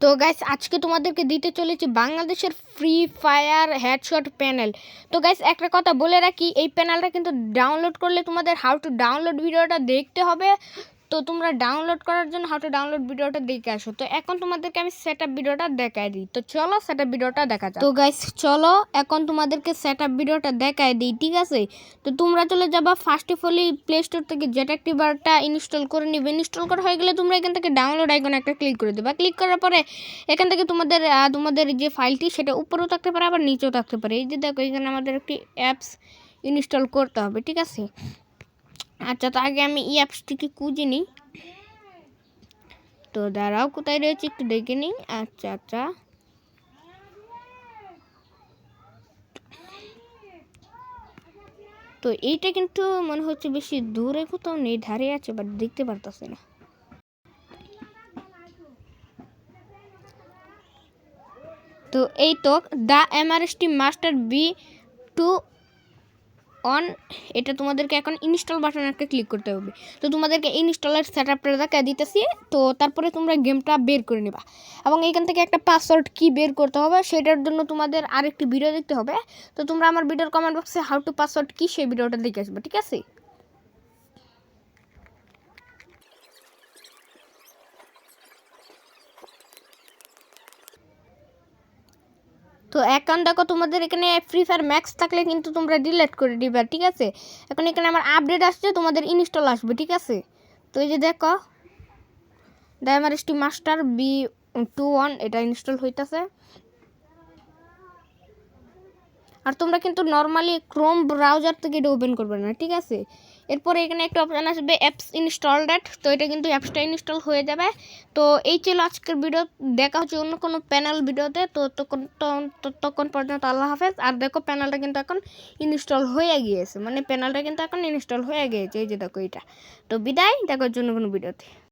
তো গাইস আজকে তোমাদেরকে দিতে চলেছি বাংলাদেশের ফ্রি ফায়ার হেডশট প্যানেল। তো গাইস একটা কথা বলে রাখি, এই প্যানেলটা কিন্তু ডাউনলোড করলে তোমাদের হাউ টু ডাউনলোড ভিডিওটা দেখতে হবে। তো তোমরা ডাউনলোড করার জন্য হাউ টু ডাউনলোড ভিডিওটা দেখে আসো। তো এখন তোমাদেরকে আমি সেটআপ ভিডিওটা দেখাই দিই। তো চলো সেটআপ ভিডিওটা দেখা যাক। তো গাইস চলো এখন তোমাদেরকে সেটআপ ভিডিওটা দেখাই দিই, ঠিক আছে? তো তোমরা চলে যাবা first of all play store থেকে জেটঅ্যাক্টিভারটা ইনস্টল করে নিবে। ইনস্টল করা হয়ে গেলে তোমরা এখান থেকে ডাউনলোড আইকনে একটা ক্লিক করে দেবা। ক্লিক করার পরে এখান থেকে তোমাদের যে ফাইলটি সেটা উপরেও থাকতে পারে আবার নিচেও থাকতে পারে। এই যে দেখো এখানে আমাদের একটি অ্যাপস ইনস্টল করতে হবে, ঠিক আছে? আচ্ছা, তো আগে আমি এই অ্যাপসটিকে খুঁজে নিই। তো দাঁড়াও, কোথায় রয়েছে একটু দেখে নিই। আচ্ছা, তো এইটা কিন্তু মনে হচ্ছে বেশি দূরে কোথাও নেই, ধারে আছে বাট দেখতে পারতেছে না। তো এই তো দ্য এমআরএসটি মাস্টার বি2 অন, এটা তোমাদেরকে এখন ইনস্টল বাটন একটা ক্লিক করতে হবে। তো তোমাদেরকে ইনস্টলের সেটআপটা দেখা দিতেছি। তো তারপরে তোমরা গেমটা বের করে নেবা এবং এখান থেকে একটা পাসওয়ার্ড কি বের করতে হবে সেটার জন্য তোমাদের আরেকটি ভিডিও দেখতে হবে। তো তোমরা আমার ভিডিওর কমেন্ট বক্সে হাউ টু পাসওয়ার্ড কি সেই ভিডিওটা দেখে আসবে, ঠিক আছে? তো এখন দেখো তোমাদের এখানে ফ্রি ফায়ার ম্যাক্স থাকলে কিন্তু তোমরা ডিলিট করে দিবে, ঠিক আছে? এখন এখানে আমার আপডেট আসছে, তোমাদের ইনস্টল আসবে, ঠিক আছে? তো এই যে দেখো দ্য এমআরএসটি মাস্টার বি21 এটা ইনস্টল হইতেছে। আর তোমরা কিন্তু নর্মালি ক্রোম ব্রাউজার থেকে এটা ওপেন করবে না, ঠিক আছে? এরপরে এখানে একটা অপশান আসবে অ্যাপস ইনস্টল ডেট। তো এটা কিন্তু অ্যাপসটা ইনস্টল হয়ে যাবে। তো এই ছিল আজকের ভিডিও, দেখা হচ্ছে অন্য কোনো প্যানেল ভিডিওতে। তো ততক্ষণ পর্যন্ত আল্লাহ হাফেজ। আর দেখো প্যানেলটা কিন্তু এখন ইনস্টল হয়ে গিয়েছে, মানে প্যানেলটা কিন্তু এখন ইনস্টল হয়ে গিয়েছে, এই যে দেখো এটা। তো বিদায়, দেখার জন্য কোনো ভিডিওতে।